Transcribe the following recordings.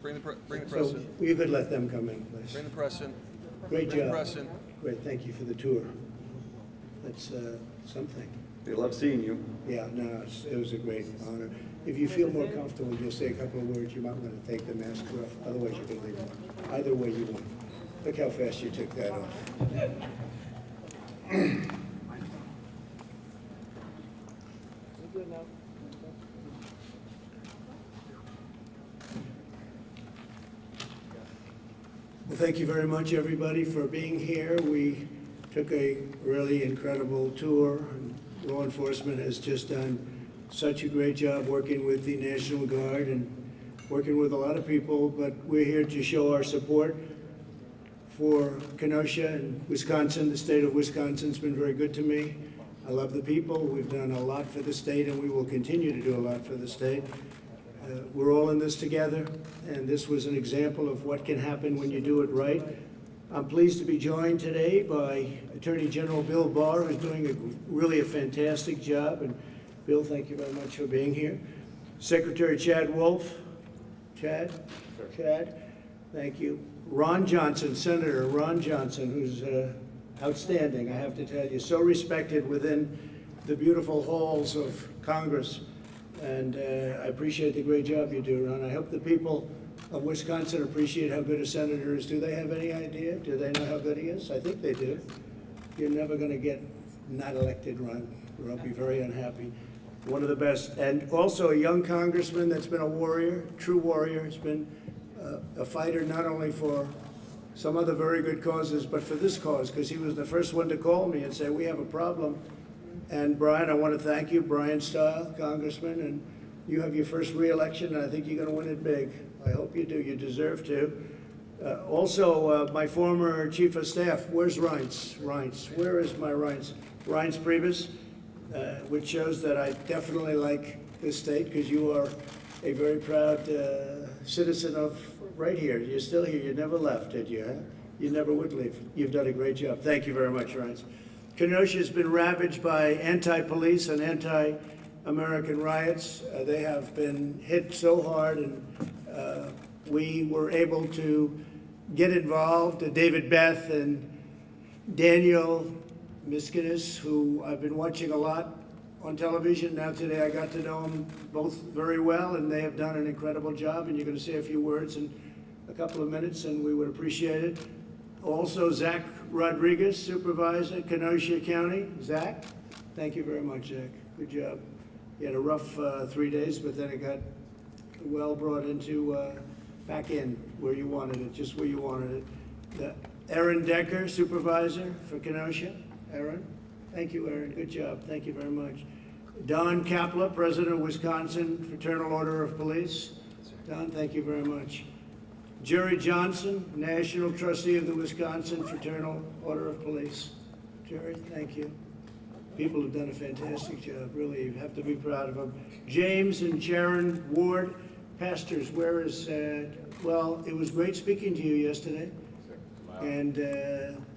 Bring the press So in. you could let them come in, please. Bring the press in. Great Bring the job. press in. Great, thank you for the tour. That's something. They love seeing you. Yeah, no, it was a great honor. If you feel more comfortable, just say a couple of words. You might want to take the mask off. Otherwise, you can leave it. Either way you want. Look how fast you took that off. Well, thank you very much, everybody, for being here. We took a really incredible tour. And law enforcement has just done such a great job working with the National Guard and working with a lot of people, but we're here to show our support for Kenosha and Wisconsin. The state of Wisconsin's been very good to me. I love the people. We've done a lot for the state, and we will continue to do a lot for the state. We're all in this together, and this was an example of what can happen when you do it right. I'm pleased to be joined today by Attorney General Bill Barr, who's doing really a fantastic job. And Bill, thank you very much for being here. Secretary Chad Wolf. Chad? Chad, thank you. Ron Johnson, Senator Ron Johnson, who's outstanding, I have to tell you, so respected within the beautiful halls of Congress. And I appreciate the great job you do, Ron. I hope the people of Wisconsin appreciate how good a senator is. Do they have any idea? Do they know how good he is? I think they do. You're never going to get not elected, Ron, or I'll be very unhappy. One of the best. And also a young congressman that's been a warrior, true warrior. He's been a fighter not only for some other very good causes, but for this cause, because he was the first one to call me and say, we have a problem. And Brian, I want to thank you, Brian Stile, Congressman, and you have your first re-election, and I think you're going to win it big. I hope you do. You deserve to. Also, my former Chief of Staff, where's Reince? Reince, where is my Reince? Reince Priebus, which shows that I definitely like this state, because you are a very proud citizen of right here. You're still here. You never left, did you? Huh? You never would leave. You've done a great job. Thank you very much, Reince. Kenosha has been ravaged by anti-police and anti-American riots. They have been hit so hard, and we were able to get involved. David Beth and Daniel Miskinis, who I've been watching a lot on television. Now today I got to know them both very well, and they have done an incredible job, and you're going to say a few words in a couple of minutes, and we would appreciate it. Also, Zach Rodriguez, Supervisor, Kenosha County. Zach, thank you very much, Zach. Good job. You had a rough 3 days, but then it got well brought into back in where you wanted it, just where you wanted it. Aaron Decker, Supervisor for Kenosha. Aaron, thank you, Aaron. Good job. Thank you very much. Don Kapla, President of Wisconsin Fraternal Order of Police. Don, thank you very much. Jerry Johnson, National Trustee of the Wisconsin Fraternal Order of Police. Jerry, thank you. People have done a fantastic job, really. You have to be proud of them. James and Sharon Ward, pastors, where is, well, it was great speaking to you yesterday. And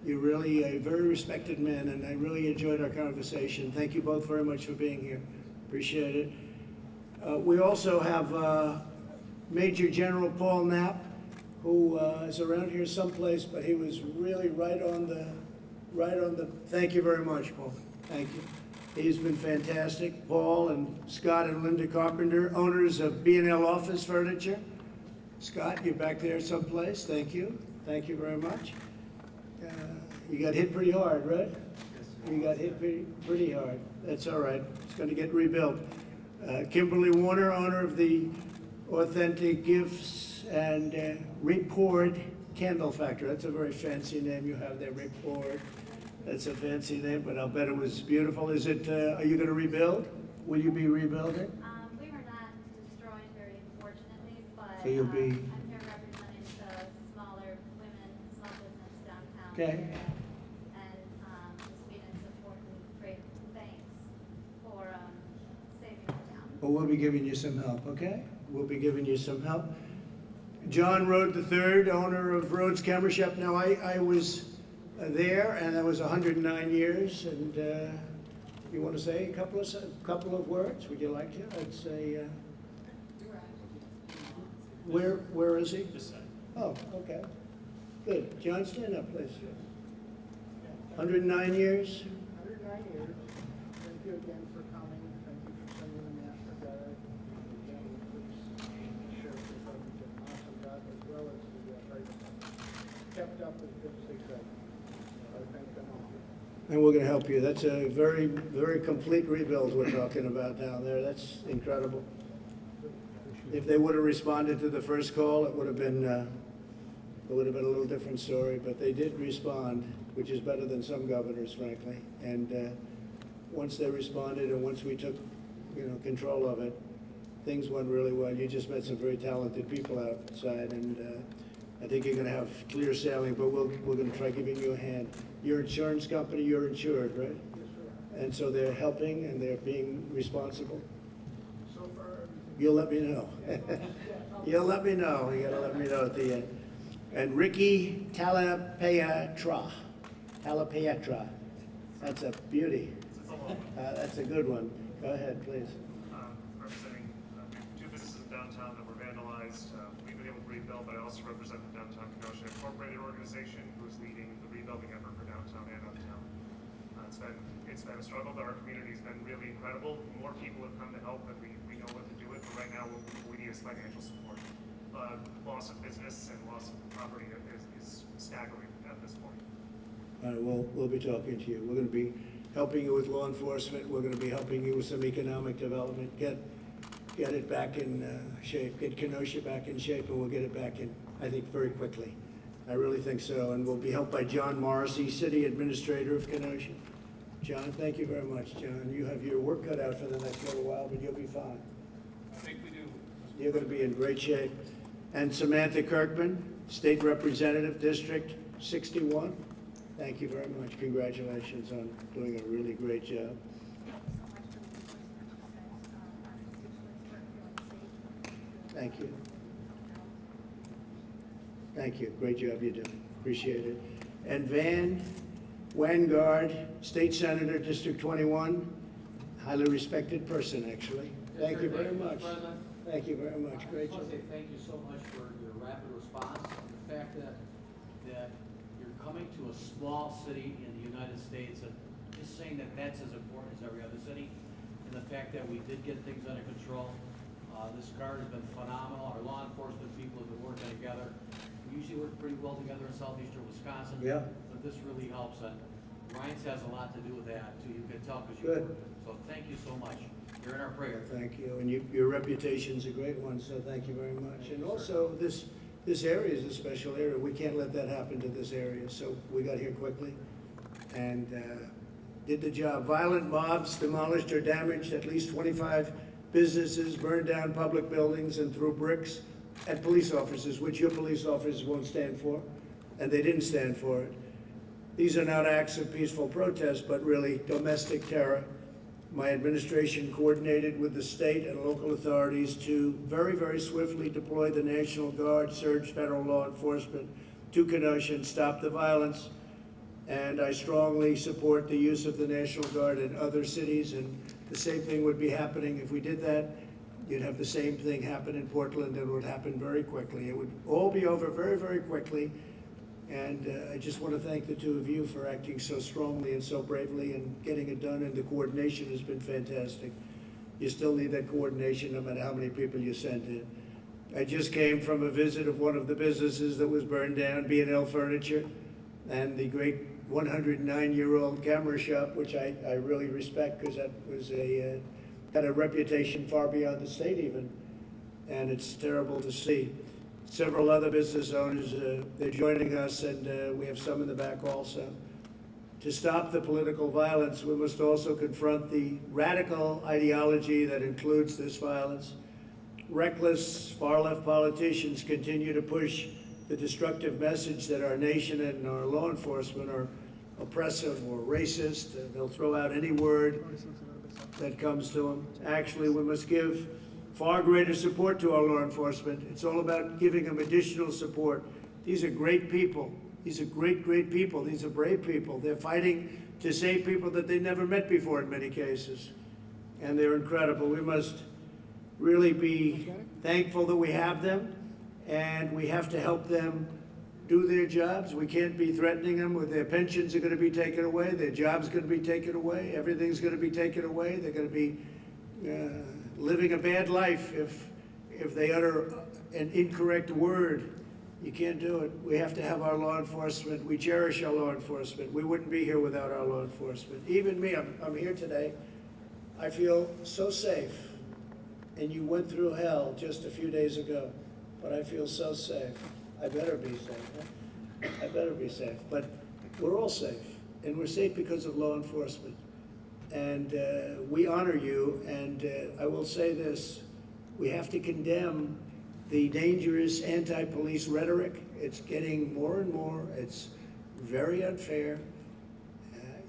you're really a very respected man, and I really enjoyed our conversation. Thank you both very much for being here. Appreciate it. We also have Major General Paul Knapp, who is around here someplace, but he was really right on the, thank you very much, Paul. Thank you. He's been fantastic. Paul and Scott and Linda Carpenter, owners of B&L Office Furniture. Scott, you're back there someplace. Thank you. Thank you very much. You got hit pretty hard, right? You got hit pretty hard. That's all right. It's going to get rebuilt. Kimberly Warner, owner of the Authentic Gifts and Report Candle Factory. That's a very fancy name you have there, Report. That's a fancy name, but I'll bet it was beautiful. Is it, are you going to rebuild? Will you be rebuilding? We were not destroyed, very unfortunately, but So you'll be... I'm here representing the smaller women, small business downtown Okay. area, and just being in support and great thanks for saving the town. Well, we'll be giving you some help, okay? We'll be giving you some help. John Rhodes III, owner of Rhodes Camera Shop. Now, I was there, and that was 109 years, and you want to say a couple of words? Would you like to? I'd say Where is he? This side. Oh, okay. Good. John, stand up, please. 109 years? 109 years. Thank you again for coming. Thank you for sending the National Guard, again, the police, the sheriff's department, did an awesome job, as well as the fire department. Kept up as good as they could. So I thank them all. And we're going to help you. That's a very, very complete rebuild we're talking about down there. That's incredible. If they would have responded to the first call, it would have been a little different story. But they did respond, which is better than some governors, frankly. And once they responded, and once we took, control of it, things went really well. You just met some very talented people outside, and I think you're going to have clear sailing. But we're going to try giving you a hand. Your insurance company, you're insured, right? Yes, sir. And so they're helping and they're being responsible. So far, everything. You'll let me know. You'll let me know. You gotta let me know at the end. And Ricky Talapietra. That's a beauty. That's a good one. Go ahead, please. Representing two businesses in downtown that were vandalized. We've been able to rebuild, but I also represent the Downtown Kenosha Incorporated organization, who's leading the rebuilding effort for downtown and uptown. It's been a struggle, but our community's been really incredible. More people have come to help, and we know what to do with. But right now, what we need is financial support. Loss of business and loss of property is staggering at this point. All right, we'll be talking to you. We're gonna be helping you with law enforcement. We're gonna be helping you with some economic development. Get it back in shape. Get Kenosha back in shape, and we'll get it back in, I think, very quickly. I really think so. And we'll be helped by John Morrissey, City Administrator of Kenosha. John, thank you very much, John. You have your work cut out for the next little while, but you'll be fine. I think we do. You're going to be in great shape. And Samantha Kirkman, State Representative, District 61. Thank you very much. Congratulations on doing a really great job. Thank you. Thank you. Great job you're doing. Appreciate it. And Vanguard, State Senator, District 21, highly respected person, actually. Thank you very much. Thank you very much. Great I job. just want to say thank you so much for your rapid response, and the fact that you're coming to a small city in the United States, and just saying that that's as important as every other city, and the fact that we did get things under control. This guard has been phenomenal. Our law enforcement people have been working together. We usually work pretty well together in southeastern Wisconsin. Yeah. But this really helps, and Ryan's has a lot to do with that, too. You can tell because you Good. work with it. So thank you so much. You're in our prayer. Thank you. And your reputation's a great one, so thank you very much. And also, this area is a special area. We can't let that happen to this area, so we got here quickly and did the job. Violent mobs demolished or damaged at least 25 businesses, burned down public buildings, and threw bricks at police officers, which your police officers won't stand for, and they didn't stand for it. These are not acts of peaceful protest, but really domestic terror. My administration coordinated with the state and local authorities to very, very swiftly deploy the National Guard, surge federal law enforcement to Kenosha and stop the violence. And I strongly support the use of the National Guard in other cities, and the same thing would be happening if we did that. You'd have the same thing happen in Portland, and it would happen very quickly. It would all be over very, very quickly. And I just want to thank the two of you for acting so strongly and so bravely and getting it done, and the coordination has been fantastic. You still need that coordination no matter how many people you send in. I just came from a visit of one of the businesses that was burned down, B&L Furniture, and the great 109-year-old camera shop, which I really respect because that was had a reputation far beyond the state even, and it's terrible to see. Several other business owners, they're joining us, and we have some in the back also. To stop the political violence, we must also confront the radical ideology that includes this violence. Reckless far-left politicians continue to push the destructive message that our nation and our law enforcement are oppressive or racist. They'll throw out any word that comes to them. Actually, we must give far greater support to our law enforcement. It's all about giving them additional support. These are great people. These are great, great people. These are brave people. They're fighting to save people that they never met before in many cases. And they're incredible. We must really be thankful that we have them. and we have to help them do their jobs. We can't be threatening them with their pensions are going to be taken away, their jobs going to be taken away, everything's going to be taken away. They're going to be living a bad life if they utter an incorrect word. You can't do it. We have to have our law enforcement. We cherish our law enforcement. We wouldn't be here without our law enforcement. Even me, I'm here today. I feel so safe. And you went through hell just a few days ago, but I feel so safe. I better be safe. Huh? I better be safe. But we're all safe, and we're safe because of law enforcement. And we honor you, and I will say this, we have to condemn the dangerous anti-police rhetoric. It's getting more and more. It's very unfair.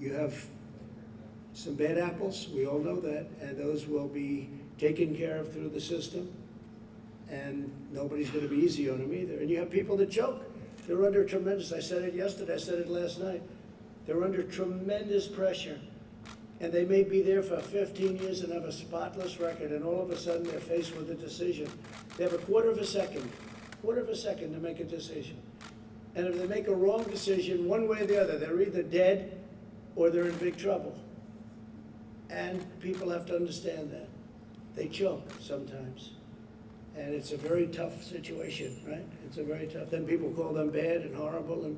You have some bad apples, we all know that, and those will be taken care of through the system, and nobody's going to be easy on them either. And you have people that choke. They're under tremendous, I said it yesterday, I said it last night, they're under tremendous pressure. And they may be there for 15 years and have a spotless record, and all of a sudden they're faced with a decision. They have a quarter of a second to make a decision. And if they make a wrong decision, one way or the other, they're either dead or they're in big trouble. And people have to understand that. They choke sometimes. And it's a very tough situation, right? It's a very tough, then people call them bad and horrible, and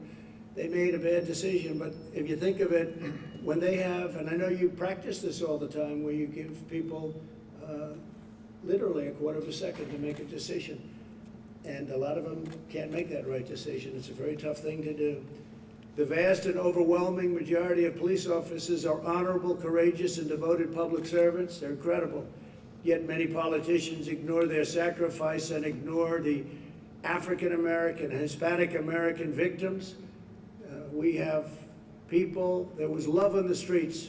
they made a bad decision. But if you think of it, when they have, and I know you practice this all the time, where you give people literally a quarter of a second to make a decision. And a lot of them can't make that right decision. It's a very tough thing to do. The vast and overwhelming majority of police officers are honorable, courageous, and devoted public servants. They're incredible. Yet many politicians ignore their sacrifice and ignore the African American, Hispanic American victims. We have people, there was love on the streets,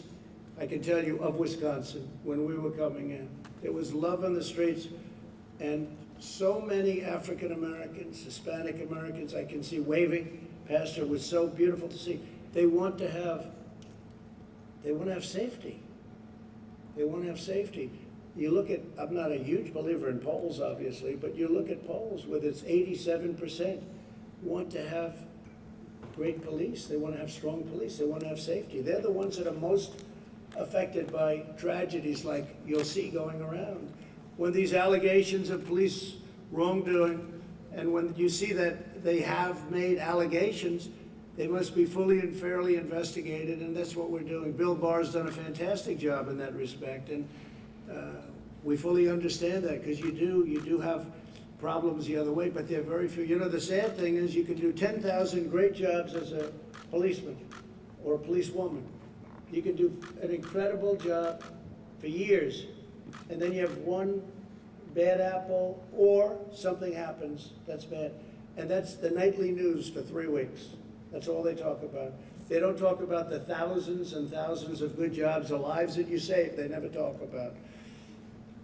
I can tell you, of Wisconsin when we were coming in. There was love on the streets, and so many African Americans, Hispanic Americans, I can see waving past her. It was so beautiful to see. They want to have safety. They want to have safety. You look at, I'm not a huge believer in polls, obviously, but you look at polls with its 87% want to have great police. They want to have strong police. They want to have safety. They're the ones that are most affected by tragedies like you'll see going around. When these allegations of police wrongdoing, and when you see that they have made allegations, they must be fully and fairly investigated, and that's what we're doing. Bill Barr's done a fantastic job in that respect, and we fully understand that, because you do have problems the other way, but they're very few. You know, the sad thing is you can do 10,000 great jobs as a policeman or a policewoman. You can do an incredible job for years, and then you have one bad apple or something happens that's bad. And that's the nightly news for 3 weeks. That's all they talk about. They don't talk about the thousands and thousands of good jobs, the lives that you save, they never talk about.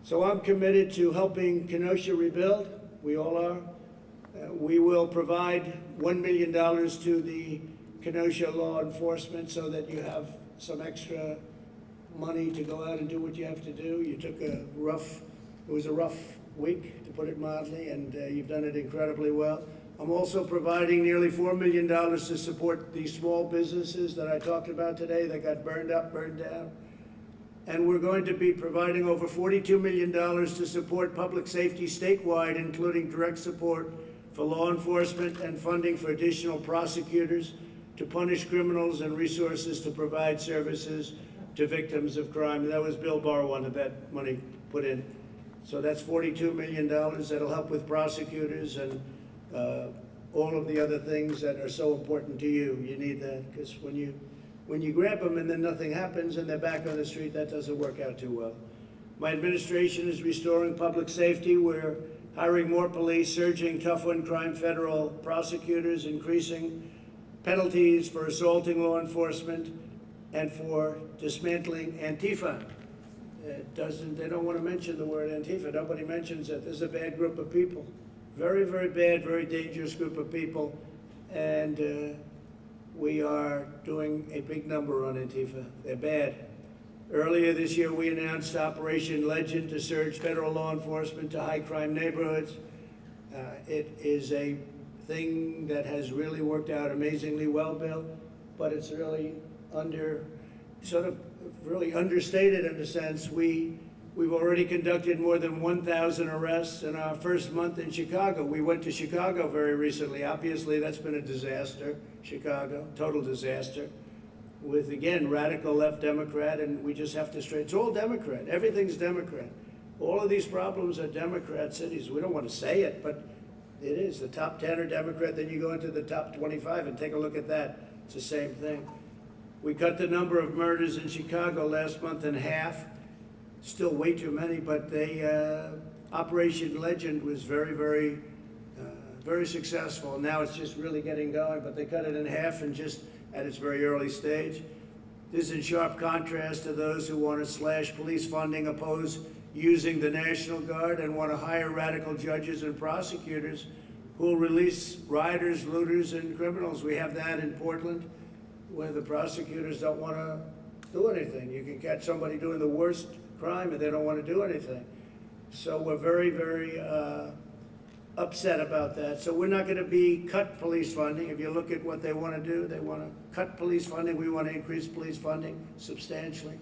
So I'm committed to helping Kenosha rebuild. We all are. We will provide $1 million to the Kenosha law enforcement so that you have some extra money to go out and do what you have to do. You took it was a rough week, to put it mildly, and you've done it incredibly well. I'm also providing nearly $4 million to support these small businesses that I talked about today that got burned up, burned down. And we're going to be providing over $42 million to support public safety statewide, including direct support for law enforcement and funding for additional prosecutors to punish criminals and resources to provide services to victims of crime. And that was Bill Barr wanted that money put in. So that's $42 million. That'll help with prosecutors and all of the other things that are so important to you. You need that, because when you grab them and then nothing happens and they're back on the street, that doesn't work out too well. My administration is restoring public safety. We're hiring more police, surging tough-on-crime federal prosecutors, increasing penalties for assaulting law enforcement, and for dismantling Antifa. They don't want to mention the word Antifa. Nobody mentions it. This is a bad group of people. Very, very bad, very dangerous group of people. And we are doing a big number on Antifa. They're bad. Earlier this year, we announced Operation Legend to surge federal law enforcement to high crime neighborhoods. It is a thing that has really worked out amazingly well, Bill, but it's really really understated in a sense. We've already conducted more than 1,000 arrests in our first month in Chicago. We went to Chicago very recently. Obviously, that's been a disaster, Chicago, total disaster, with, again, radical left Democrat, and we just have to it's all Democrat. Everything's Democrat. All of these problems are Democrat cities. We don't want to say it, but it is. The top 10 are Democrat, then you go into the top 25 and take a look at that. It's the same thing. We cut the number of murders in Chicago last month in half. Still way too many, but Operation Legend was very, very, very successful. Now it's just really getting going, but they cut it in half and just at its very early stage. This is in sharp contrast to those who want to slash police funding, oppose using the National Guard, and want to hire radical judges and prosecutors who will release rioters, looters, and criminals. We have that in Portland, where the prosecutors don't want to do anything. You can catch somebody doing the worst crime and they don't want to do anything. So we're very, very upset about that. So we're not going to cut police funding. If you look at what they want to do, they want to cut police funding. We want to increase police funding substantially.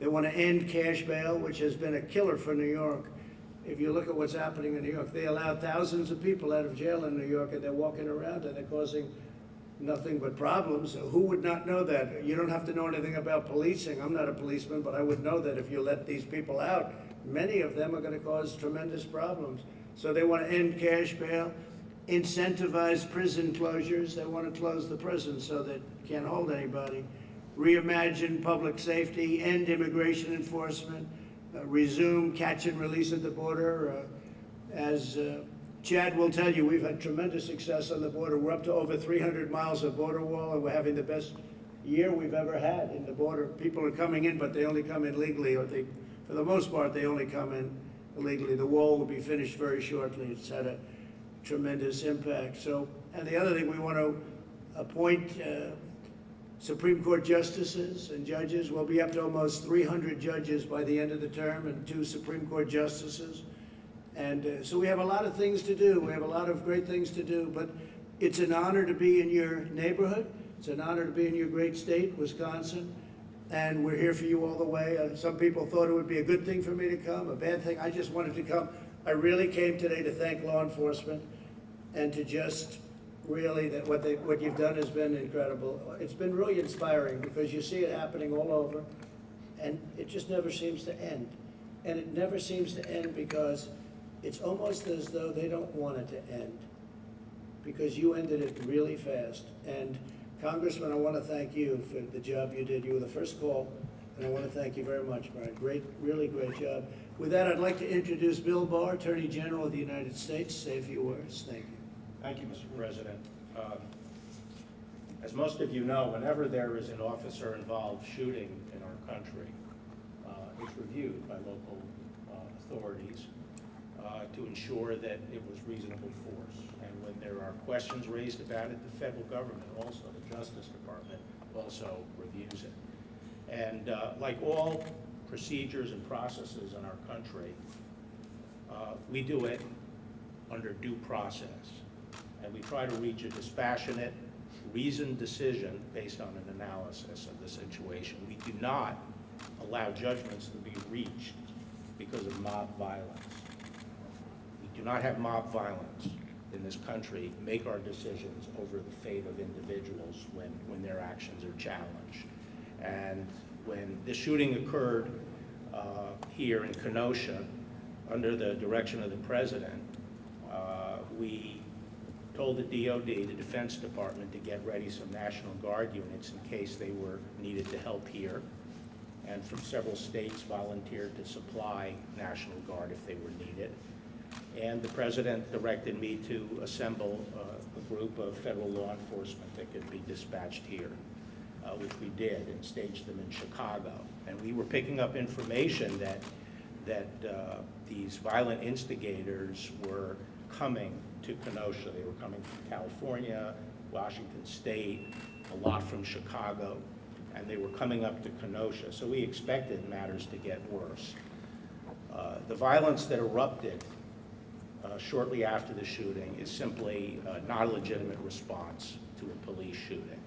They want to end cash bail, which has been a killer for New York. If you look at what's happening in New York, they allowed thousands of people out of jail in New York, and they're walking around and they're causing nothing but problems. So who would not know that? You don't have to know anything about policing. I'm not a policeman, but I would know that if you let these people out, many of them are going to cause tremendous problems. So they want to end cash bail, incentivize prison closures. They want to close the prison so that you can't hold anybody. Reimagine public safety, end immigration enforcement, resume catch and release at the border. As Chad will tell you, we've had tremendous success on the border. We're up to over 300 miles of border wall, and we're having the best year we've ever had in the border. People are coming in, but they only come in legally, or for the most part, they only come in illegally. The wall will be finished very shortly. It's had a tremendous impact. So, and the other thing, we want to appoint Supreme Court justices and judges. We'll be up to almost 300 judges by the end of the term, and 2 Supreme Court justices. And so we have a lot of things to do. We have a lot of great things to do, but it's an honor to be in your neighborhood. It's an honor to be in your great state, Wisconsin, and we're here for you all the way. Some people thought it would be a good thing for me to come, a bad thing. I just wanted to come. I really came today to thank law enforcement and to just really that what you've done has been incredible. It's been really inspiring because you see it happening all over, and it just never seems to end. And it never seems to end because it's almost as though they don't want it to end, because you ended it really fast. And Congressman, I want to thank you for the job you did. You were the first call, and I want to thank you very much, Brian. Great, really great job. With that, I'd like to introduce Bill Barr, Attorney General of the United States. Say a few words. Thank you. Thank you, Mr. President. As most of you know, whenever there is an officer-involved shooting in our country, it's reviewed by local authorities to ensure that it was reasonable force. And when there are questions raised about it, the federal government, also the Justice Department, also reviews it. And like all procedures and processes in our country, we do it under due process. And we try to reach a dispassionate, reasoned decision based on an analysis of the situation. We do not allow judgments to be reached because of mob violence. We do not have mob violence in this country make our decisions over the fate of individuals when their actions are challenged. And when the shooting occurred here in Kenosha, under the direction of the President, we told the DOD, the Defense Department, to get ready some National Guard units in case they were needed to help here. And from several states volunteered to supply National Guard if they were needed. And the President directed me to assemble a group of federal law enforcement that could be dispatched here, which we did, and staged them in Chicago. And we were picking up information that these violent instigators were coming to Kenosha. They were coming from California, Washington State, a lot from Chicago, and they were coming up to Kenosha. So we expected matters to get worse. The violence that erupted shortly after the shooting is simply not a legitimate response to a police shooting.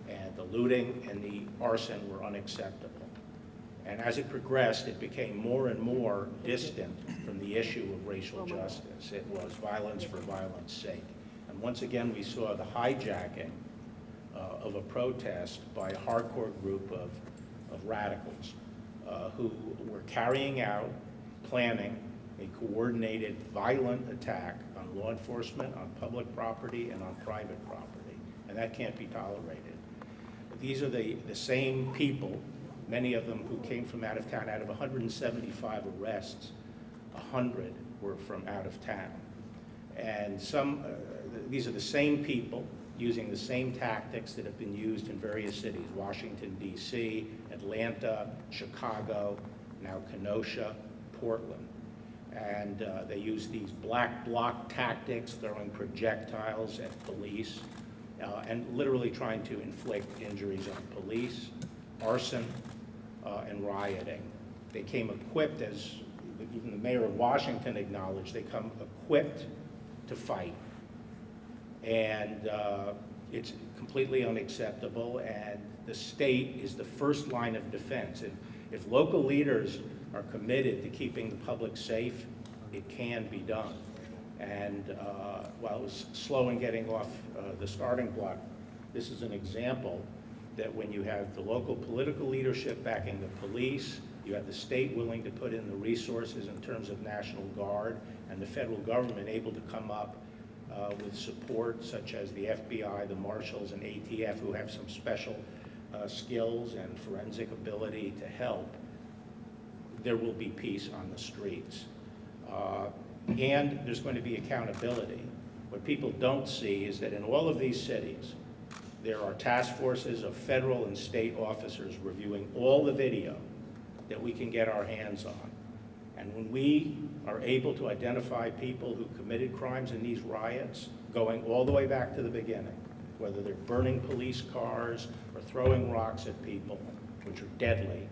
And the looting and the arson were unacceptable. And as it progressed, it became more and more distant from the issue of racial justice. It was violence for violence sake. And once again, we saw the hijacking of a protest by a hardcore group of radicals who were carrying out, planning a coordinated, violent attack on law enforcement, on public property, and on private property. And that can't be tolerated. These are the same people, many of them who came from out of town. Out of 175 arrests, 100 were from out of town. And these are the same people using the same tactics that have been used in various cities, Washington, D.C., Atlanta, Chicago, now Kenosha, Portland. And they use these black bloc tactics, throwing projectiles at police, and literally trying to inflict injuries on police, arson, and rioting. They came equipped, as even the mayor of Washington acknowledged, they come equipped to fight. And it's completely unacceptable, and the state is the first line of defense. If local leaders are committed to keeping the public safe, it can be done. And while it was slow in getting off the starting block, this is an example that when you have the local political leadership backing the police, you have the state willing to put in the resources in terms of National Guard, and the federal government able to come up with support such as the FBI, the Marshals, and ATF, who have some special skills and forensic ability to help, there will be peace on the streets. And there's going to be accountability. What people don't see is that in all of these cities, there are task forces of federal and state officers reviewing all the video that we can get our hands on. And when we are able to identify people who committed crimes in these riots, going all the way back to the beginning, whether they're burning police cars or throwing rocks at people, which are deadly,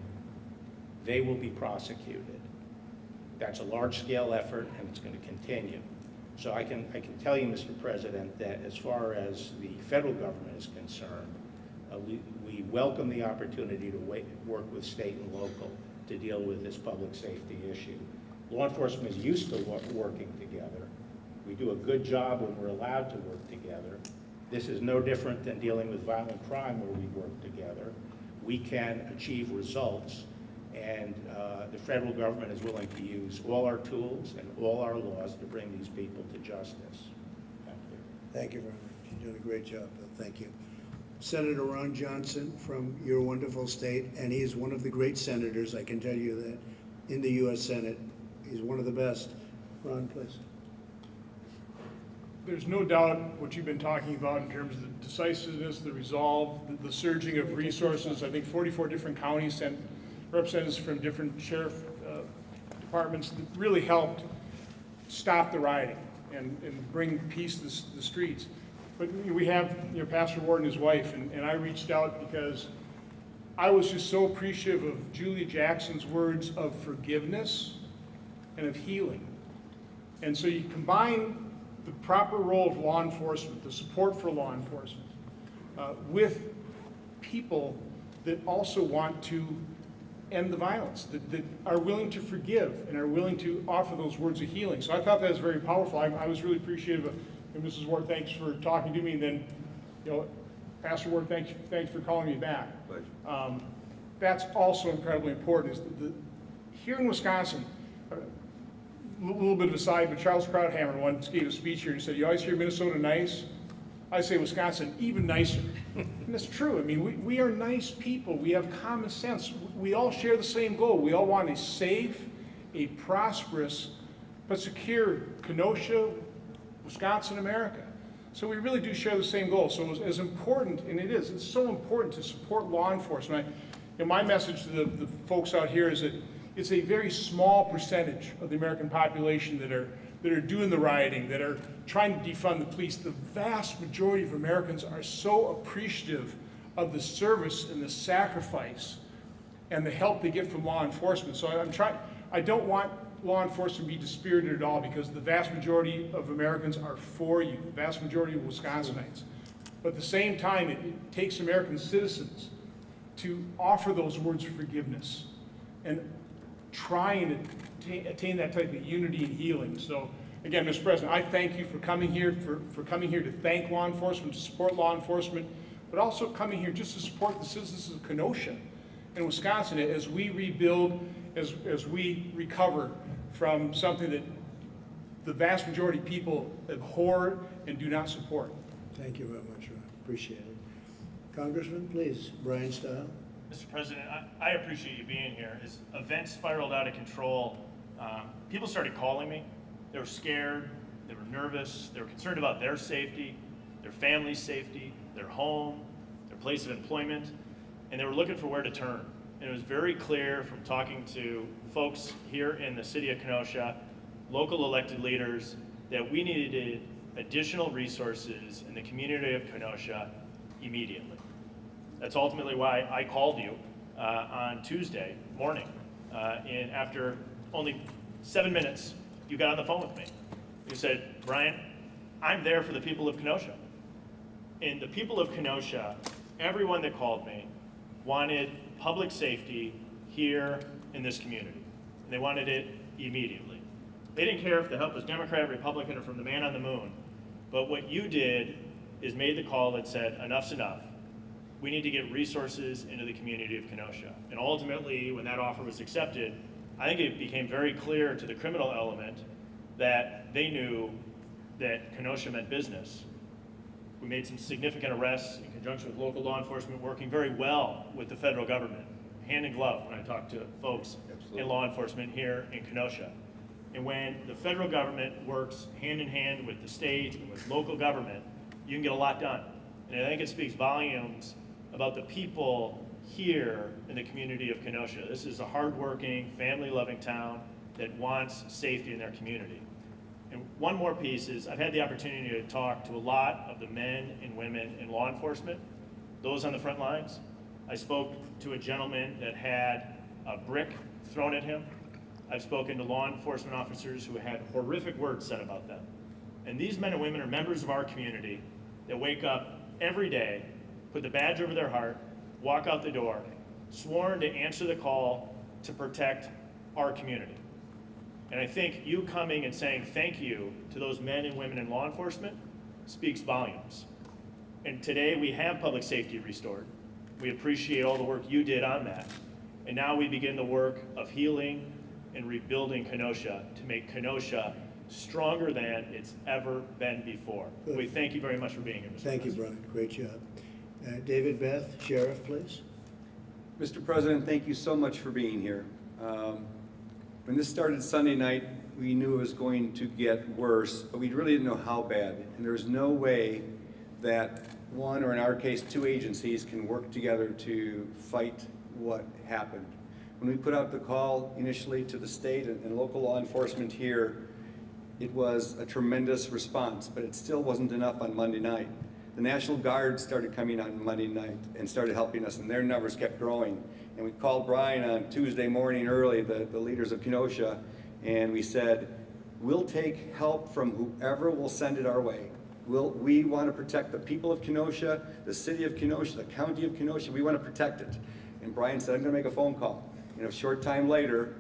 they will be prosecuted. That's a large-scale effort, and it's going to continue. So I can tell you, Mr. President, that as far as the federal government is concerned, we welcome the opportunity to work with state and local to deal with this public safety issue. Law enforcement is used to working together. We do a good job when we're allowed to work together. This is no different than dealing with violent crime where we work together. We can achieve results, and the federal government is willing to use all our tools and all our laws to bring these people to justice. Thank you. Thank you very much. You're doing a great job, Bill. Thank you. Senator Ron Johnson from your wonderful state, and he is one of the great senators, I can tell you that, in the U.S. Senate. He's one of the best. Ron, please. There's no doubt what you've been talking about in terms of the decisiveness, the resolve, the surging of resources. I think 44 different counties sent representatives from different sheriff departments that really helped stop the rioting and bring peace to the streets. But we have Pastor Ward and his wife, and I reached out because I was just so appreciative of Julia Jackson's words of forgiveness and of healing. And so you combine the proper role of law enforcement, the support for law enforcement, with people that also want to end the violence, that are willing to forgive and are willing to offer those words of healing. So I thought that was very powerful. I was really appreciative of, and Mrs. Ward, thanks for talking to me, and then, Pastor Ward, thanks for calling me back. That's also incredibly important. Is here in Wisconsin, a little bit of a side, but Charles Krauthammer once gave a speech here and he said, "You always hear Minnesota nice. I say Wisconsin even nicer." And that's true. I mean, we are nice people. We have common sense. We all share the same goal. We all want a safe, a prosperous, but secure Kenosha, Wisconsin, America. So we really do share the same goal. So as important, and it's so important to support law enforcement. My message to the folks out here is that it's a very small percentage of the American population that are doing the rioting, that are trying to defund the police. The vast majority of Americans are so appreciative of the service and the sacrifice and the help they get from law enforcement. So I don't want law enforcement be dispirited at all, because the vast majority of Americans are for you, the vast majority of Wisconsinites. But at the same time, it takes American citizens to offer those words of forgiveness and try and attain that type of unity and healing. So again, Mr. President, I thank you for coming here, for coming here to thank law enforcement, to support law enforcement, but also coming here just to support the citizens of Kenosha and Wisconsin as we rebuild, as we recover from something that the vast majority of people abhor and do not support. Thank you very much, Ron. Appreciate it. Congressman, please, Brian Style. Mr. President, I appreciate you being here. As events spiraled out of control, people started calling me. They were scared, they were nervous, they were concerned about their safety, their family's safety, their home, their place of employment, and they were looking for where to turn. And it was very clear from talking to folks here in the city of Kenosha, local elected leaders, that we needed additional resources in the community of Kenosha immediately. That's ultimately why I called you on Tuesday morning. And after only 7 minutes, you got on the phone with me. You said, Brian, I'm there for the people of Kenosha. And the people of Kenosha, everyone that called me, wanted public safety here in this community. And they wanted it immediately. They didn't care if the help was Democrat, Republican, or from the man on the moon. But what you did is made the call that said, enough's enough. We need to get resources into the community of Kenosha. And ultimately, when that offer was accepted, I think it became very clear to the criminal element that they knew that Kenosha meant business. We made some significant arrests in conjunction with local law enforcement, working very well with the federal government, hand in glove when I talk to folks in law enforcement here in Kenosha. And when the federal government works hand in hand with the state and with local government, you can get a lot done. And I think it speaks volumes about the people here in the community of Kenosha. This is a hardworking, family-loving town that wants safety in their community. And one more piece is I've had the opportunity to talk to a lot of the men and women in law enforcement, those on the front lines. I spoke to a gentleman that had a brick thrown at him. I've spoken to law enforcement officers who had horrific words said about them. And these men and women are members of our community that wake up every day, put the badge over their heart, walk out the door, sworn to answer the call to protect our community. And I think you coming and saying thank you to those men and women in law enforcement speaks volumes. And today we have public safety restored. We appreciate all the work you did on that. And now we begin the work of healing and rebuilding Kenosha to make Kenosha stronger than it's ever been before. Good. We thank you very much for being here, Mr. Thank you, President. Brian. Great job. David Beth, Sheriff, please. Mr. President, thank you so much for being here. When this started Sunday night, we knew it was going to get worse, but we really didn't know how bad. And there was no way that one, or in our case, two agencies can work together to fight what happened. When we put out the call initially to the state and local law enforcement here, it was a tremendous response, but it still wasn't enough on Monday night. The National Guard started coming on Monday night and started helping us, and their numbers kept growing. And we called Brian on Tuesday morning early, the leaders of Kenosha, and we said, we'll take help from whoever will send it our way. We want to protect the people of Kenosha, the city of Kenosha, the county of Kenosha. We want to protect it. And Brian said, I'm going to make a phone call. And a short time later,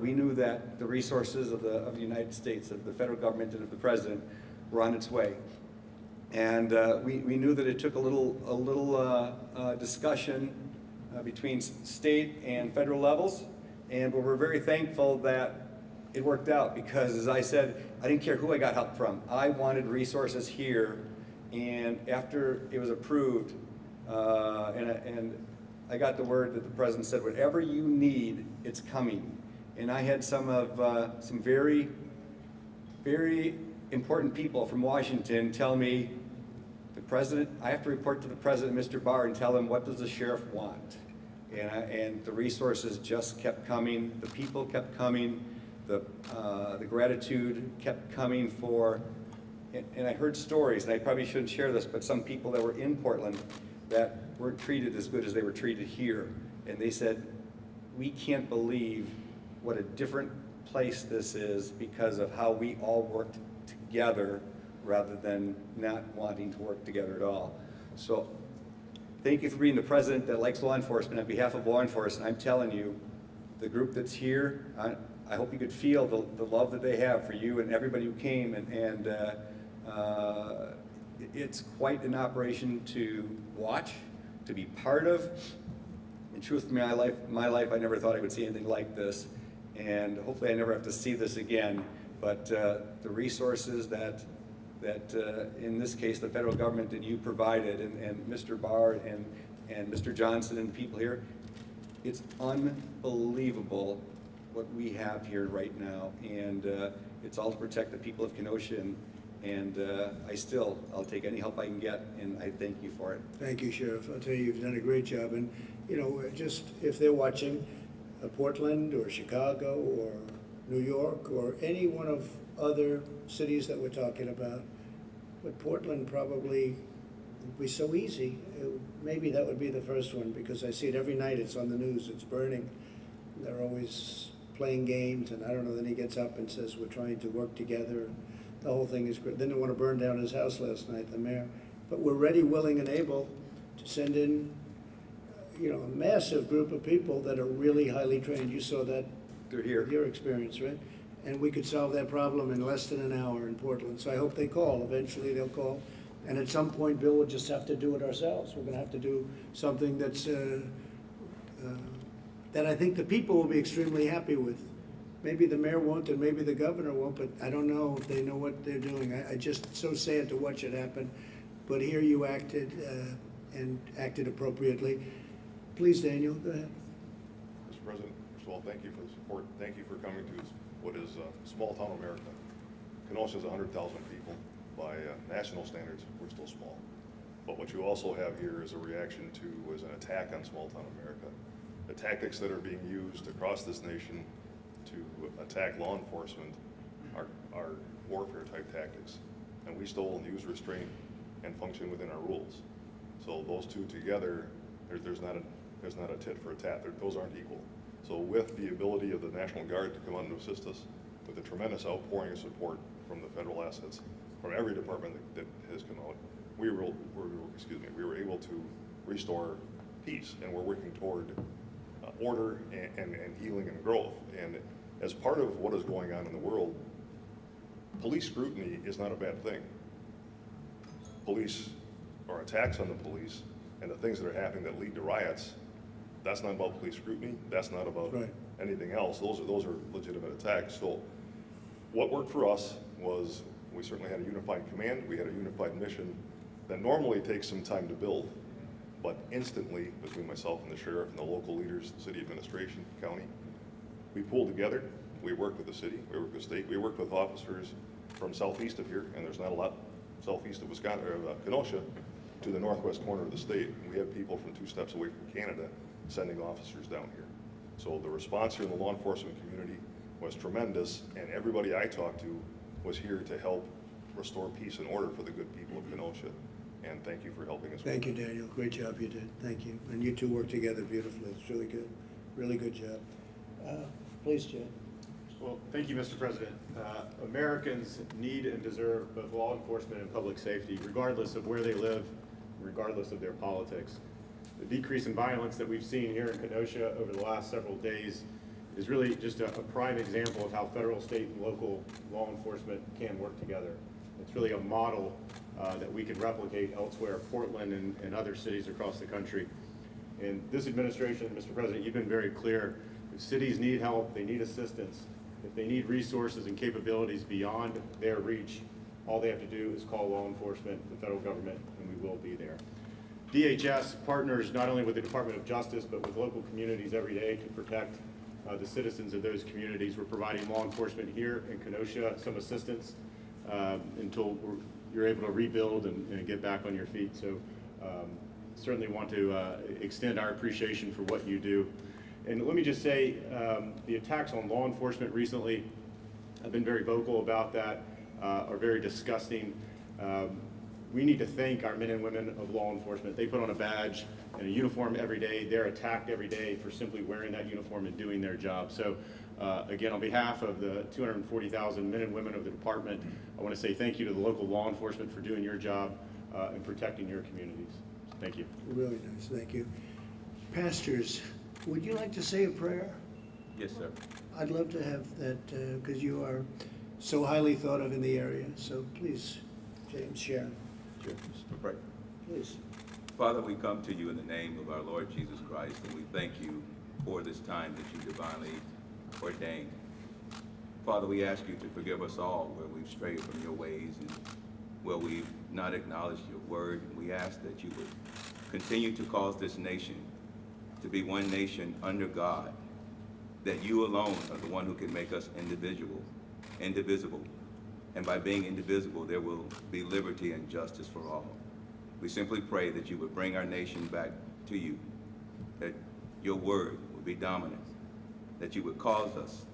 we knew that the resources of the United States, of the federal government and of the president were on its way. And we knew that it took a little discussion between state and federal levels, but we're very thankful that it worked out, because as I said, I didn't care who I got help from. I wanted resources here, and after it was approved, and I got the word that the president said, whatever you need, it's coming. And I had some very, very important people from Washington tell me, the president, I have to report to the president, Mr. Barr, and tell him, what does the sheriff want? And the resources just kept coming, the people kept coming, the gratitude kept coming for, and I heard stories, and I probably shouldn't share this, but some people that were in Portland that weren't treated as good as they were treated here. And they said, we can't believe what a different place this is because of how we all worked together rather than not wanting to work together at all. So thank you for being the president that likes law enforcement. On behalf of law enforcement, I'm telling you, the group that's here, I hope you could feel the love that they have for you and everybody who came, and it's quite an operation to watch, to be part of. In truth, in my life, I never thought I would see anything like this, and hopefully I never have to see this again. But the resources that in this case, the federal government that you provided, and Mr. Barr and Mr. Johnson and the people here, it's unbelievable what we have here right now, and it's all to protect the people of Kenosha, and I'll take any help I can get, and I thank you for it. Thank you, Sheriff. I'll tell you, you've done a great job. And, you know, just if they're watching Portland or Chicago or New York or any one of other cities that we're talking about, but Portland probably would be so easy. Maybe that would be the first one, because I see it every night. It's on the news. It's burning. They're always playing games, and I don't know, then he gets up and says, we're trying to work together. The whole thing is great. Then they want to burn down his house last night, the mayor. But we're ready, willing, and able to send in, you know, a massive group of people that are really highly trained. You saw that. They're here. With your experience, right? And we could solve that problem in less than an hour in Portland. So I hope they call. Eventually they'll call. And at some point, Bill, we'll just have to do it ourselves. We're going to have to do something that's that I think the people will be extremely happy with. Maybe the mayor won't, and maybe the governor won't, but I don't know if they know what they're doing. I just so sad to watch it happen. But here you acted and acted appropriately. Please, Daniel, go ahead. Mr. President, first of all, thank you for the support. Thank you for coming to what is small town America. Kenosha is 100,000 people. By national standards, we're still small. But what you also have here is a reaction to, is an attack on small town America. The tactics that are being used across this nation to attack law enforcement are warfare type tactics. And we still use restraint and function within our rules. So those two together, there's not a tit for a tat. Those aren't equal. So with the ability of the National Guard to come out and assist us, with the tremendous outpouring of support from the federal assets, from every department that has come out, we were able to restore peace, and we're working toward order and healing and growth. And as part of what is going on in the world, police scrutiny is not a bad thing. Police, or attacks on the police, and the things that are happening that lead to riots, that's not about police scrutiny. That's not about anything else. Those are legitimate attacks. So what worked for us was we certainly had a unified command. We had a unified mission that normally takes some time to build, but instantly, between myself and the sheriff and the local leaders, the city administration, county, we pulled together. We worked with the city, we worked with state, we worked with officers from southeast of here, and there's not a lot southeast of Wisconsin, or Kenosha, to the northwest corner of the state. We have people from 2 steps away from Canada sending officers down here. So the response here in the law enforcement community was tremendous, and everybody I talked to was here to help restore peace and order for the good people of Kenosha. And thank you for helping us. Thank you, Daniel. Great job you did. Thank you. And you two worked together beautifully. It's really good. Really good job. Please, Jay. Well, thank you, Mr. President. Americans need and deserve both law enforcement and public safety, regardless of where they live, regardless of their politics. The decrease in violence that we've seen here in Kenosha over the last several days is really just a prime example of how federal, state, and local law enforcement can work together. It's really a model that we can replicate elsewhere, Portland and other cities across the country. And this administration, Mr. President, you've been very clear. If cities need help, they need assistance, if they need resources and capabilities beyond their reach, all they have to do is call law enforcement, the federal government, and we will be there. DHS partners not only with the Department of Justice, but with local communities every day to protect the citizens of those communities. We're providing law enforcement here in Kenosha some assistance until you're able to rebuild and get back on your feet. So certainly want to extend our appreciation for what you do. And let me just say, the attacks on law enforcement recently, I've been very vocal about that, are very disgusting. We need to thank our men and women of law enforcement. They put on a badge and a uniform every day. They're attacked every day for simply wearing that uniform and doing their job. So Again, on behalf of the 240,000 men and women of the department, I want to say thank you to the local law enforcement for doing your job and protecting your communities. Thank you. Really nice, thank you. Pastors, would you like to say a prayer? Yes, sir. I'd love to have that because you are so highly thought of in the area. So please, James, share. Sure. Mr. Pray. Please. Father, we come to you in the name of our Lord Jesus Christ, and we thank you for this time that you divinely ordained. Father, we ask you to forgive us all where we've strayed from your ways and where we've not acknowledged your word. And we ask that you would continue to cause this nation to be one nation under God, that you alone are the one who can make us indivisible. And by being indivisible, there will be liberty and justice for all. We simply pray that you would bring our nation back to you, that your word would be dominant, that you would cause us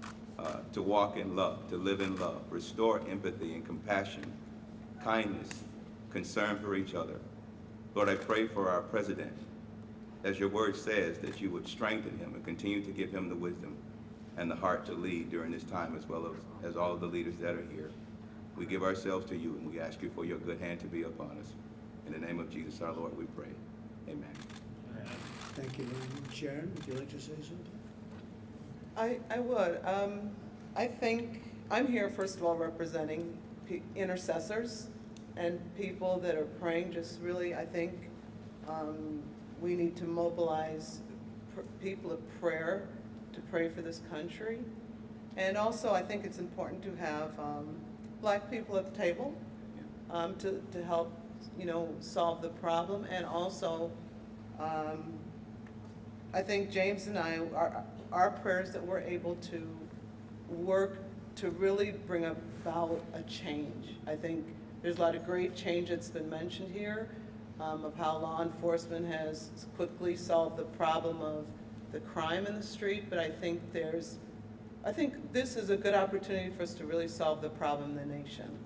to walk in love, to live in love, restore empathy and compassion, kindness, concern for each other. Lord, I pray for our president, as your word says, that you would strengthen him and continue to give him the wisdom and the heart to lead during this time, as well as all of the leaders that are here. We give ourselves to you, and we ask you for your good hand to be upon us. In the name of Jesus, our Lord, we pray. Amen. Thank you very much. Sharon, would you like to say something? I would. I think I'm here, first of all, representing intercessors and people that are praying. Just really, I think we need to mobilize people of prayer to pray for this country. And also, I think it's important to have Black people at the table to help, solve the problem. And also, I think James and I, our prayers that we're able to work to really bring about a change. I think there's a lot of great change that's been mentioned here of how law enforcement has quickly solved the problem of the crime in the street, but I think this is a good opportunity for us to really solve the problem in the nation.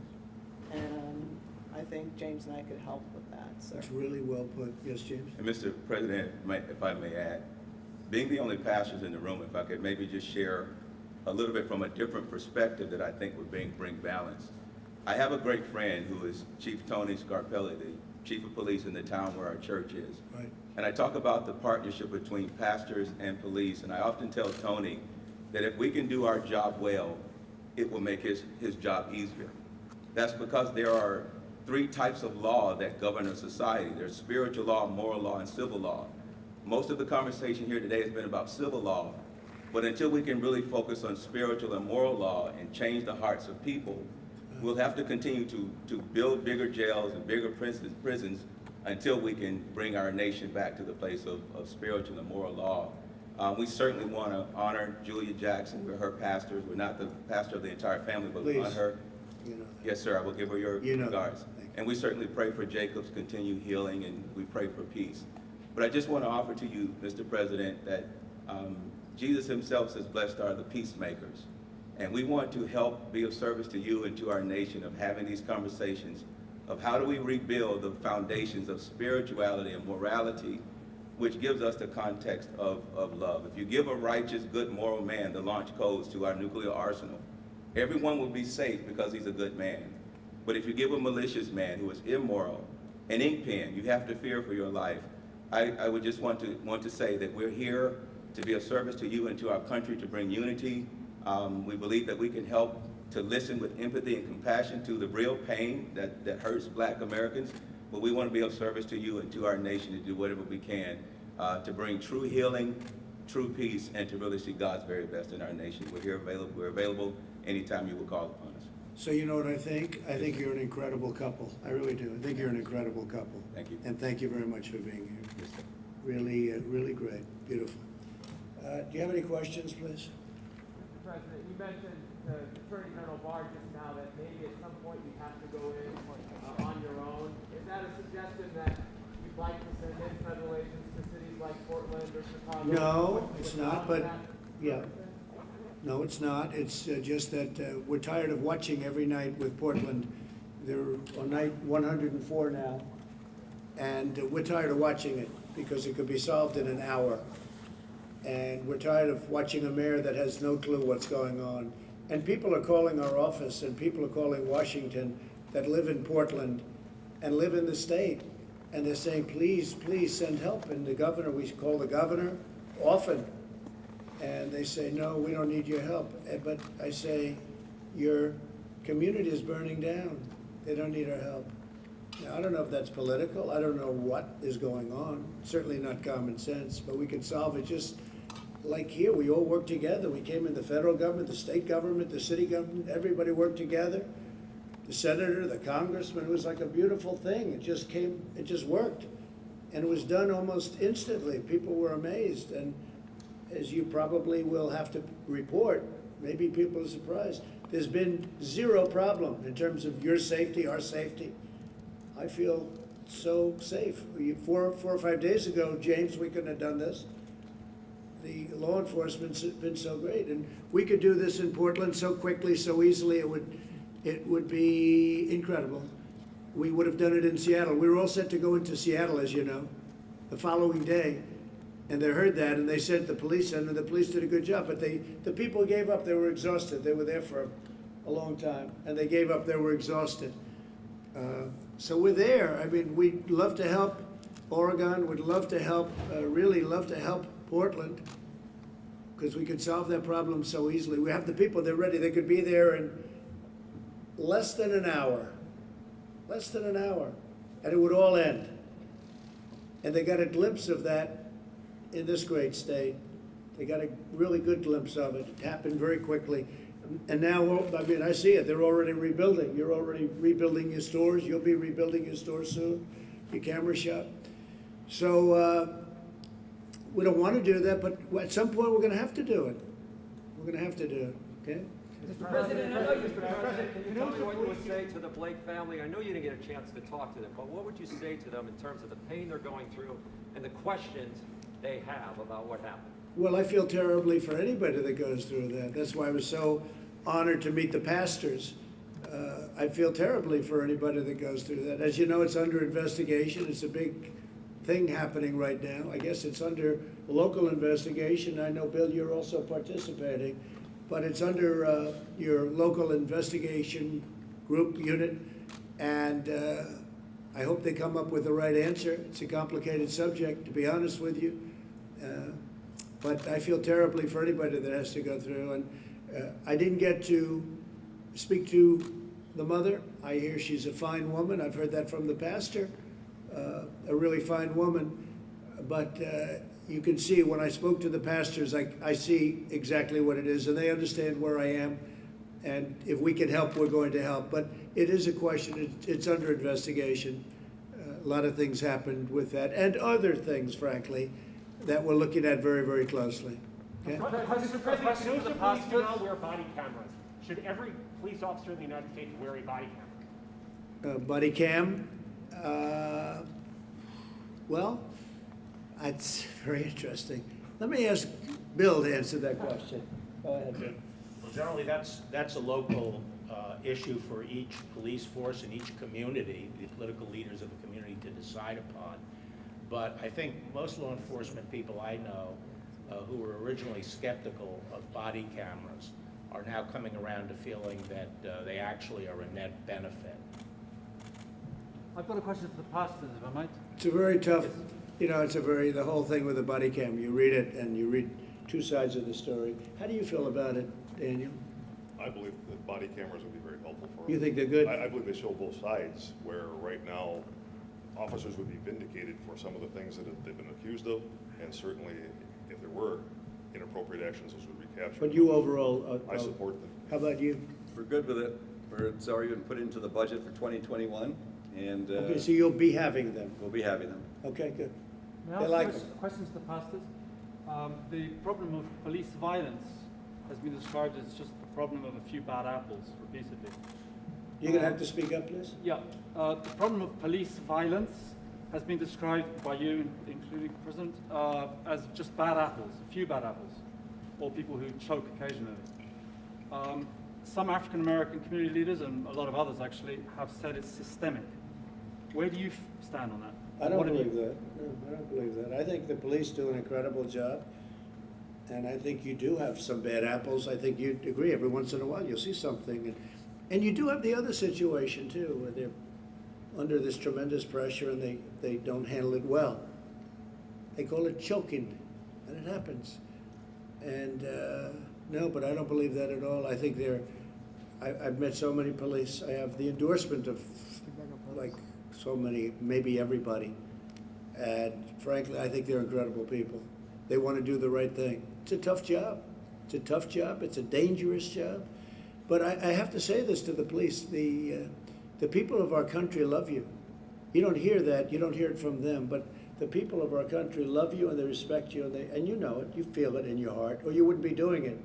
And I think James and I could help with that. So. That's really well put. Yes, James? And Mr. President, if I may add, being the only pastors in the room, if I could maybe just share a little bit from a different perspective that I think would bring balance. I have a great friend who is Chief Tony Scarpelli, the chief of police in the town where our church is. Right. And I talk about the partnership between pastors and police, and I often tell Tony that if we can do our job well, it will make his job easier. That's because there are three types of law that govern a society. There's spiritual law, moral law, and civil law. Most of the conversation here today has been about civil law, but until we can really focus on spiritual and moral law and change the hearts of people, we'll have to continue to build bigger jails and bigger prisons until we can bring our nation back to the place of spiritual and moral law. We certainly want to honor Julia Jackson. We're her pastors. We're not the pastor of the entire family, but we honor her. Yes, sir, I will give her your regards. And we certainly pray for Jacob's continued healing, and we pray for peace. But I just want to offer to you, Mr. President, that Jesus himself says, blessed are the peacemakers. And we want to help be of service to you and to our nation of having these conversations of how do we rebuild the foundations of spirituality and morality, which gives us the context of love. If you give a righteous, good, moral man the launch codes to our nuclear arsenal, everyone will be safe because he's a good man. But if you give a malicious man who is immoral an ink pen, you have to fear for your life. I would just want to say that we're here to be of service to you and to our country, to bring unity. We believe that we can help to listen with empathy and compassion to the real pain that hurts Black Americans, but we want to be of service to you and to our nation to do whatever we can to bring true healing, true peace, and to really see God's very best in our nation. We're available anytime you will call upon us. So you know what I think? I think you're an incredible couple. I really do. I think you're an incredible couple. Thank you. And thank you very much for being here. Yes, sir. Really, really great. Beautiful. Do you have any questions, please? Mr. President, you mentioned to Attorney General Barr just now that maybe at some point you have to go in on your own. Is that a suggestion that you'd like to send in federal agents to cities like Portland or Chicago? No, it's not, but yeah. No, it's not. It's just that we're tired of watching every night with Portland. They're on night 104 now, and we're tired of watching it because it could be solved in an hour. And we're tired of watching a mayor that has no clue what's going on. And people are calling our office, and people are calling Washington that live in Portland and live in the state. And they're saying, please, please send help. And the governor, we call the governor often, and they say, no, we don't need your help. But I say, your community is burning down. They don't need our help. Now, I don't know if that's political. I don't know what is going on. Certainly not common sense, but we can solve it just like here. We all work together. We came in the federal government, the state government, the city government. Everybody worked together. The senator, the congressman. It was like a beautiful thing. It just came, it just worked. And it was done almost instantly. People were amazed. And as you probably will have to report, maybe people are surprised, there's been zero problem in terms of your safety, our safety. I feel so safe. 4 or 5 days ago, James, we couldn't have done this. The law enforcement's been so great. And we could do this in Portland so quickly, so easily, it would be incredible. We would have done it in Seattle. We were all set to go into Seattle, as you know, the following day. And they heard that, and they sent the police in, and the police did a good job. But the people gave up. They were exhausted. They were there for a long time, and they gave up. They were exhausted. So we're there. I mean, we'd love to help Oregon. We'd love to help, really love to help Portland, because we could solve that problem so easily. We have the people. They're ready. They could be there in less than an hour. Less than an hour. And it would all end. And they got a glimpse of that in this great state. They got a really good glimpse of it. It happened very quickly. And now, I mean, I see it. They're already rebuilding. You're already rebuilding your stores. You'll be rebuilding your stores soon, your camera shop. So we don't want to do that, but at some point we're going to have to do it. We're going to have to do it, okay? Mr. President, I know Mr. President, can you tell me what you would say to the Blake family? I know you didn't get a chance to talk to them, but what would you say to them in terms of the pain they're going through and the questions they have about what happened? Well, I feel terribly for anybody that goes through that. That's why I was so honored to meet the pastors. I feel terribly for anybody that goes through that. As you know, it's under investigation. It's a big thing happening right now. I guess it's under local investigation. I know, Bill, you're also participating, but it's under your local investigation group unit, and I hope they come up with the right answer. It's a complicated subject, to be honest with you. But I feel terribly for anybody that has to go through. And I didn't get to speak to the mother. I hear she's a fine woman. I've heard that from the pastor, a really fine woman. But you can see when I spoke to the pastors, I see exactly what it is, and they understand where I am. And if we can help, we're going to help. But it is a question. It's under investigation. A lot of things happened with that, and other things, frankly, that we're looking at very, very closely. Okay? Mr. President, Kenosha police do not wear body cameras. Should every police officer in the United States wear a body camera? Body cam? Well, that's very interesting. Let me ask Bill to answer that question. Go ahead, Bill. Well, generally, that's a local issue for each police force in each community, the political leaders of the community to decide upon. But I think most law enforcement people I know who were originally skeptical of body cameras are now coming around to feeling that they actually are a net benefit. I've got a question for the pastors, if I might. It's a very tough, you know, the whole thing with the body cam, you read it and you read two sides of the story. How do you feel about it, Daniel? I believe that body cameras would be very helpful for us. You think they're good? I believe they show both sides, where right now officers would be vindicated for some of the things that they've been accused of, and certainly if there were inappropriate actions, those would be captured. But you overall... I support them. How about you? We're good with it. It's already been put into the budget for 2021, and... Okay, so you'll be having them? We'll be having them. Okay, good. May I ask questions to the pastors? The problem of police violence has been described as just the problem of a few bad apples repeatedly. You're going to have to speak up, please. Yeah. The problem of police violence has been described by you, including the President, as just bad apples, a few bad apples, or people who choke occasionally. Some African American community leaders, and a lot of others actually, have said it's systemic. Where do you stand on that? I don't believe that. No, I don't believe that. I think the police do an incredible job. And I think you do have some bad apples. I think you'd agree. Every once in a while, you'll see something. And you do have the other situation, too, where they're under this tremendous pressure and they don't handle it well. They call it choking, and it happens. And no, but I don't believe that at all. I think I've met so many police. I have the endorsement of like so many, maybe everybody. And frankly, I think they're incredible people. They want to do the right thing. It's a tough job. It's a tough job. It's a dangerous job. But I have to say this to the police. The people of our country love you. You don't hear that. You don't hear it from them. But the people of our country love you and they respect you. And you know it. You feel it in your heart. Or you wouldn't be doing it.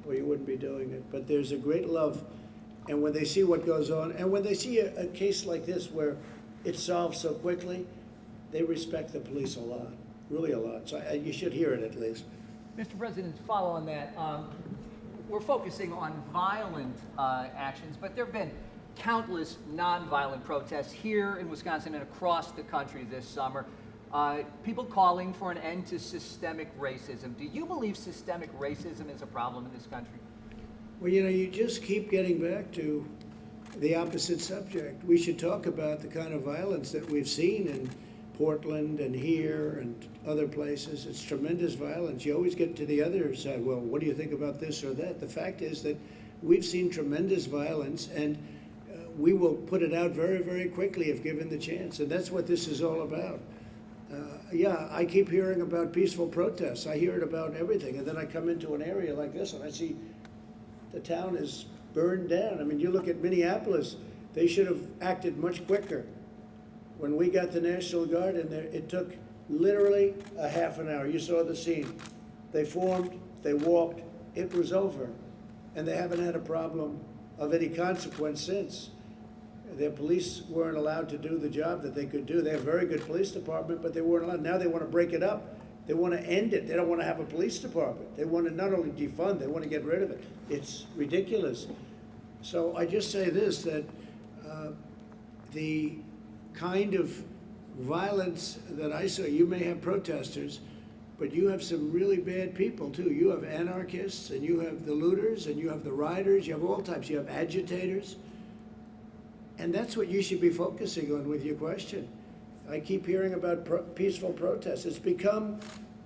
Or you wouldn't be doing it. But there's a great love. And when they see what goes on, and when they see a case like this where it's solved so quickly, they respect the police a lot. Really a lot. So you should hear it at least. Mr. President, to follow on that, we're focusing on violent actions, but there have been countless nonviolent protests here in Wisconsin and across the country this summer. People calling for an end to systemic racism. Do you believe systemic racism is a problem in this country? Well, you know, you just keep getting back to the opposite subject. We should talk about the kind of violence that we've seen in Portland and here and other places. It's tremendous violence. You always get to the other side. Well, what do you think about this or that? The fact is that we've seen tremendous violence, and we will put it out very, very quickly if given the chance. And that's what this is all about. Yeah, I keep hearing about peaceful protests. I hear it about everything. And then I come into an area like this and I see the town is burned down. I mean, you look at Minneapolis, they should have acted much quicker. When we got the National Guard in there, it took literally a half an hour. You saw the scene. They formed, they walked, it was over. And they haven't had a problem of any consequence since. Their police weren't allowed to do the job that they could do. They have a very good police department, but they weren't allowed. Now they want to break it up. They want to end it. They don't want to have a police department. They want to not only defund, they want to get rid of it. It's ridiculous. So I just say this, that the kind of violence that I saw, you may have protesters, but you have some really bad people too. You have anarchists, and you have the looters, and you have the rioters, you have all types, you have agitators. And that's what you should be focusing on with your question. I keep hearing about peaceful protests. It's become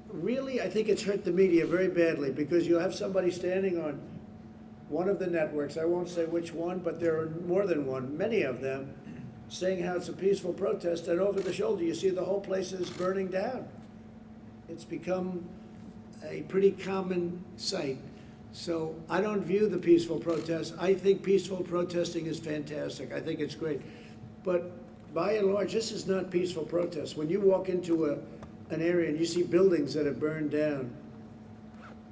really, I think it's hurt the media very badly, because you have somebody standing on one of the networks, I won't say which one, but there are more than one, many of them, saying how it's a peaceful protest, and over the shoulder you see the whole place is burning down. It's become a pretty common sight. So I don't view the peaceful protest. I think peaceful protesting is fantastic. I think it's great. But by and large, this is not peaceful protest. When you walk into an area and you see buildings that have burned down,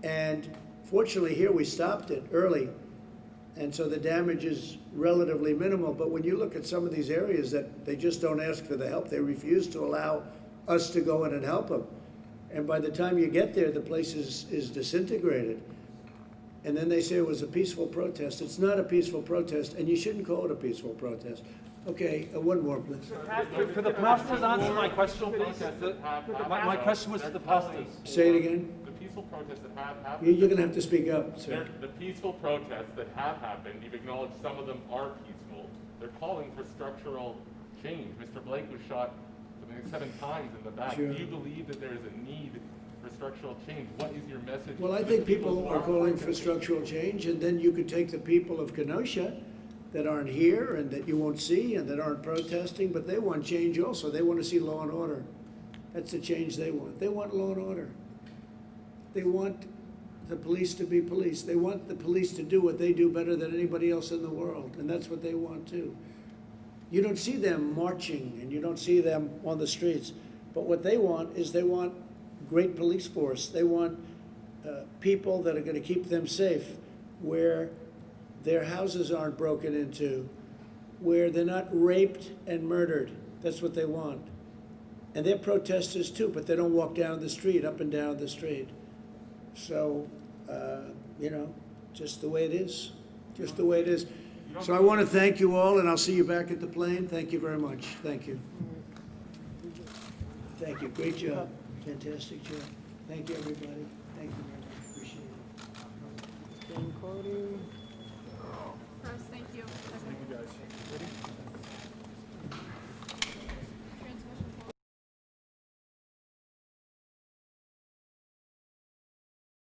and fortunately here we stopped it early, and so the damage is relatively minimal. But when you look at some of these areas that they just don't ask for the help, they refuse to allow us to go in and help them. And by the time you get there, the place is disintegrated. And then they say it was a peaceful protest. It's not a peaceful protest, and you shouldn't call it a peaceful protest. Okay, one more, please. Could the pastors answer my question? My question was to the pastors. Say it again. The peaceful protests that have happened. You're going to have to speak up, sir. The peaceful protests that have happened, you've acknowledged some of them are peaceful. They're calling for structural change. Mr. Blake was shot, I think, 7 times in the back. Sure. Do you believe that there is a need for structural change? What is your message? Well, I think people are calling for structural change, and then you could take the people of Kenosha that aren't here and that you won't see and that aren't protesting, but they want change also. They want to see law and order. That's the change they want. They want law and order. They want the police to be police. They want the police to do what they do better than anybody else in the world, and that's what they want too. You don't see them marching and you don't see them on the streets, but what they want is they want great police force. They want people that are going to keep them safe, where their houses aren't broken into, where they're not raped and murdered. That's what they want. And they're protesters too, but they don't walk down the street, up and down the street. So, you know, just the way it is. Just the way it is. So I want to thank you all, and I'll see you back at the plane. Thank you very much. Thank you. Thank you. Great job. Fantastic job. Thank you, everybody. Thank you very much. including Gross, thank you. Thank you, guys. Ready?